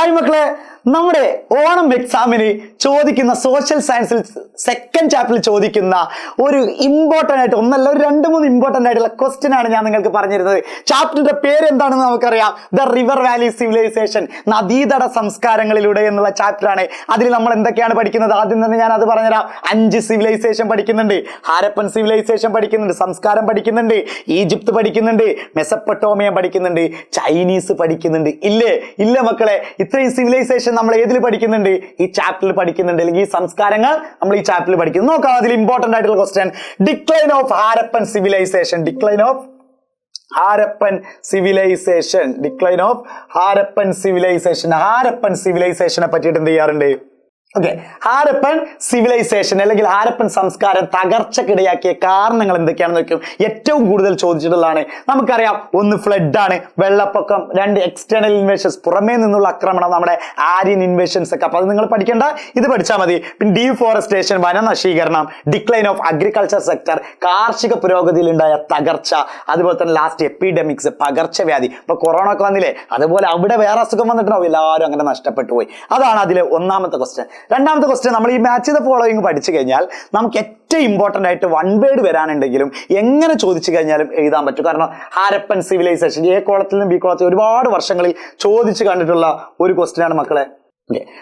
Hi മക്കളെ, നമ്മുടെ ഓണം എക്സാമിന് ചോദിക്കുന്ന സോഷ്യൽ സയൻസിൽ സെക്കൻഡ് ചാപ്റ്ററിൽ ചോദിക്കുന്ന ഒരു ഇമ്പോർട്ടൻ്റ് ആയിട്ട് ഒന്നല്ല ഒരു 2-3 ഇമ്പോർട്ടൻ്റ് ആയിട്ടുള്ള ക്വസ്റ്റ്യൻ ആണ് ഞാൻ നിങ്ങൾക്ക് പറഞ്ഞിരുന്നത്. ചാപ്റ്ററിന്റെ പേര് എന്താണെന്ന് നമുക്കറിയാം, ദ റിവർ വാലി സിവിലൈസേഷൻ, നദീതട സംസ്കാരങ്ങളിലൂടെ എന്നുള്ള ചാപ്റ്ററാണ്. അതിൽ നമ്മൾ എന്തൊക്കെയാണ് പഠിക്കുന്നത്? ആദ്യം തന്നെ ഞാൻ അത് പറഞ്ഞുതരാം. 5 സിവിലൈസേഷൻ പഠിക്കുന്നുണ്ട്. ഹാരപ്പൻ സിവിലൈസേഷൻ പഠിക്കുന്നുണ്ട്, സംസ്കാരം പഠിക്കുന്നുണ്ട്, ഈജിപ്ത് പഠിക്കുന്നുണ്ട്, മെസപ്പൊട്ടോമിയ പഠിക്കുന്നുണ്ട്, ചൈനീസ് പഠിക്കുന്നുണ്ട്. ഇല്ല മക്കളെ, ഇത്രയും സിവിലൈസേഷൻ നമ്മൾ ഏതിൽ പഠിക്കുന്നുണ്ട്? ഈ ചാപ്റ്ററിൽ പഠിക്കുന്നുണ്ട്, അല്ലെങ്കിൽ ഈ സംസ്കാരങ്ങൾ നമ്മൾ ഈ ചാപ്റ്ററിൽ പഠിക്കുന്നു. നോക്കാം അതിൽ ഇമ്പോർട്ടന്റ് ആയിട്ടുള്ള question. Decline of Harappan civilisation. Decline of Harappan civilisation. Decline of Harappan civilisation. Harappan സിവിലൈസേഷനെ പറ്റിയിട്ട് എന്ത് ചെയ്യാറുണ്ട്? ഓക്കെ, ഹാരപ്പൻ സിവിലൈസേഷൻ അല്ലെങ്കിൽ ഹാരപ്പൻ സംസ്കാരം തകർച്ചക്കിടയാക്കിയ കാരണങ്ങൾ എന്തൊക്കെയാണെന്ന് നോക്കും. ഏറ്റവും കൂടുതൽ ചോദിച്ചിട്ടുള്ളതാണ്. നമുക്കറിയാം, ഒന്ന് ഫ്ലഡ് ആണ്, വെള്ളപ്പൊക്കം, 2 എക്സ്റ്റേണൽ ഇൻവേഷൻസ്, പുറമേ നിന്നുള്ള ആക്രമണം, നമ്മുടെ ആര്യൻ ഇൻവേഷൻസ് ഒക്കെ. അപ്പൊ അത് നിങ്ങൾ പഠിക്കേണ്ട, ഇത് പഠിച്ചാൽ മതി. പിന്നെ ഡീഫോറസ്റ്റേഷൻ, വനനശീകരണം, ഡിക്ലൈൻ ഓഫ് അഗ്രികൾച്ചർ സെക്ടർ, കാർഷിക പുരോഗതിയിൽ ഉണ്ടായ തകർച്ച, അതുപോലെ തന്നെ ലാസ്റ്റ് എപ്പിഡെമിക്സ്, പകർച്ചവ്യാധി. ഇപ്പൊ കൊറോണ ഒക്കെ വന്നില്ലേ, അതുപോലെ അവിടെ വേറെ അസുഖം വന്നിട്ടുണ്ടാവും, എല്ലാവരും അങ്ങനെ നഷ്ടപ്പെട്ടു പോയി. അതാണ് അതിലെ ഒന്നാമത്തെ ക്വസ്റ്റ്യൻ. രണ്ടാമത്തെ ക്വസ്റ്റ്യൻ, നമ്മൾ ഈ മാച്ച് ദ ഫോളോയിങ് പഠിച്ചു കഴിഞ്ഞാൽ നമുക്ക് ഏറ്റവും ഇമ്പോർട്ടന്റ് ആയിട്ട് 1 വേർഡ് വരാനുണ്ടെങ്കിലും എങ്ങനെ ചോദിച്ചു കഴിഞ്ഞാലും എഴുതാൻ പറ്റും. കാരണം ഹാരപ്പൻ സിവിലൈസേഷൻ എ കോളത്തിൽ നിന്നും ബി കോളത്തിൽ ഒരുപാട് വർഷങ്ങളിൽ ചോദിച്ചു കണ്ടിട്ടുള്ള ഒരു ക്വസ്റ്റ്യൻ ആണ് മക്കളെ.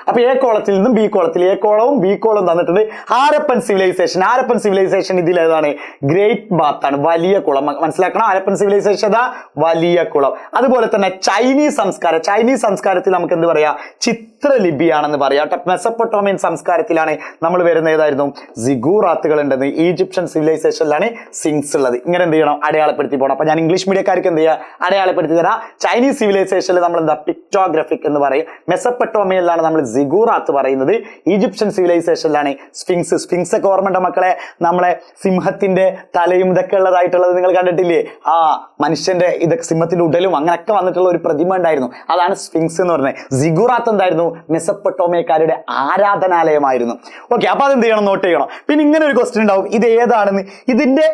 അപ്പൊ എ കോളത്തിൽ നിന്നും ബി കോളത്തിൽ എ കോളവും ബി കോളവും തന്നിട്ടുണ്ട്. ഹാരപ്പൻ സിവിലൈസേഷൻ. ഹാരപ്പൻ സിവിലൈസേഷൻ ഇതിൽ ഏതാണ്? ഗ്രേറ്റ് ബാത്ത് ആണ്, വലിയ കുളം. മനസ്സിലാക്കണം, ഹാരപ്പൻ സിവിലൈസേഷൻ വലിയ കുളം. അതുപോലെ തന്നെ ചൈനീസ് സംസ്കാരം. ചൈനീസ് സംസ്കാരത്തിൽ നമുക്ക് എന്ത് പറയാം? ചിത്രലിപിയാണെന്ന് പറയാം. മെസപ്പൊട്ടോമിയൻ സംസ്കാരത്തിലാണ് നമ്മൾ വരുന്ന ഏതായിരുന്നു? സിഗൂറാത്തുകൾ ഉണ്ടെന്ന്. ഈജിപ്ഷ്യൻ സിവിലൈസേഷനിലാണ് സിങ്സ് ഉള്ളത്. ഇങ്ങനെ എന്ത് ചെയ്യണം? അടയാളപ്പെടുത്തി പോകണം. അപ്പൊ ഞാൻ ഇംഗ്ലീഷ് മീഡിയക്കാർക്ക് എന്ത് ചെയ്യുക? അടയാളപ്പെടുത്തി തരാം. ചൈനീസ് സിവിലൈസേഷനിൽ നമ്മൾ എന്താ? പിക്ടോഗ്രാഫിക് എന്ന് പറയും. മെസപ്പൊട്ടോമിയയിലാണ് നമ്മൾ സിഗൂറാത്ത് പറയുന്നത്. Egyptian സിവിലൈസേഷനിലാണ് sphinx. സ്ഫിങ്സ് ഒക്കെ ഓർമ്മയുണ്ടോ മക്കളെ? നമ്മളെ സിംഹത്തിന്റെ തലയും ഇതൊക്കെ ഉള്ളതായിട്ടുള്ളത് നിങ്ങൾ കണ്ടിട്ടില്ലേ? മനുഷ്യന്റെ ഇതൊക്കെ സിംഹത്തിന്റെ ഉടലും അങ്ങനെയൊക്കെ വന്നിട്ടുള്ള ഒരു പ്രതിമ ഉണ്ടായിരുന്നു. അതാണ് സ്ഫിങ്സ് എന്ന് പറഞ്ഞത്. സിഗൂറാത്ത് എന്തായിരുന്നു? മെസപ്പൊട്ടോമിയക്കാരുടെ ആരാധനാലയമായിരുന്നു. ഓക്കെ, അപ്പൊ അതെന്ത് ചെയ്യണം? നോട്ട് ചെയ്യണം. പിന്നെ ഇങ്ങനെ ഒരു ക്വസ്റ്റ്യൻ ഉണ്ടാവും, ഇത് ഏതാണെന്ന്. ഇതിന്റെ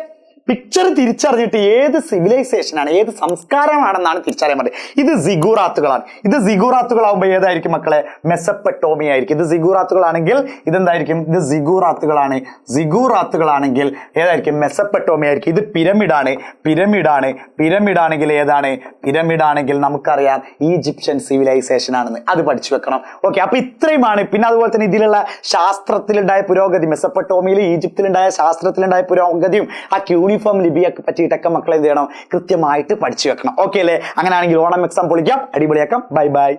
പിക്ചർ തിരിച്ചറിഞ്ഞിട്ട് ഏത് സിവിലൈസേഷൻ ആണ്, ഏത് സംസ്കാരമാണെന്നാണ് തിരിച്ചറിയാൻ പറ്റും. ഇത് സിഗൂറാത്തുകളാണ്. ഇത് സിഗൂറാത്തുകളാകുമ്പോൾ ഏതായിരിക്കും മക്കളെ? മെസപ്പൊട്ടോമിയ ആയിരിക്കും. ഇത് സിഗൂറാത്തുകളാണെങ്കിൽ ഇതെന്തായിരിക്കും? ഇത് സിഗൂറാത്തുകളാണ്. സിഗൂറാത്തുകളാണെങ്കിൽ ഏതായിരിക്കും? മെസപ്പൊട്ടോമിയ ആയിരിക്കും. ഇത് പിരമിഡാണ്. പിരമിഡാണെങ്കിൽ ഏതാണ്? പിരമിഡാണെങ്കിൽ നമുക്കറിയാം ഈജിപ്ഷ്യൻ സിവിലൈസേഷൻ ആണെന്ന്. അത് പഠിച്ചു വെക്കണം. ഓക്കെ, അപ്പൊ ഇത്രയുമാണ്. പിന്നെ അതുപോലെ തന്നെ ഇതിലുള്ള ശാസ്ത്രത്തിലുണ്ടായ പുരോഗതി, മെസപ്പൊട്ടോമിയയിൽ ഈജിപ്തിലുണ്ടായ ശാസ്ത്രത്തിലുണ്ടായ പുരോഗതിയും ആ യൂണിഫോം ലിപിയൊക്കെ പറ്റിയിട്ടൊക്കെ മക്കളെ എന്ത് ചെയ്യണം? കൃത്യമായിട്ട് പഠിച്ചു വെക്കണം. ഓക്കെ അല്ലേ? അങ്ങനെയാണെങ്കിൽ ഓണം എക്സാം പൊളിക്കാം, അടിപൊളിയാക്കാം. Bye bye.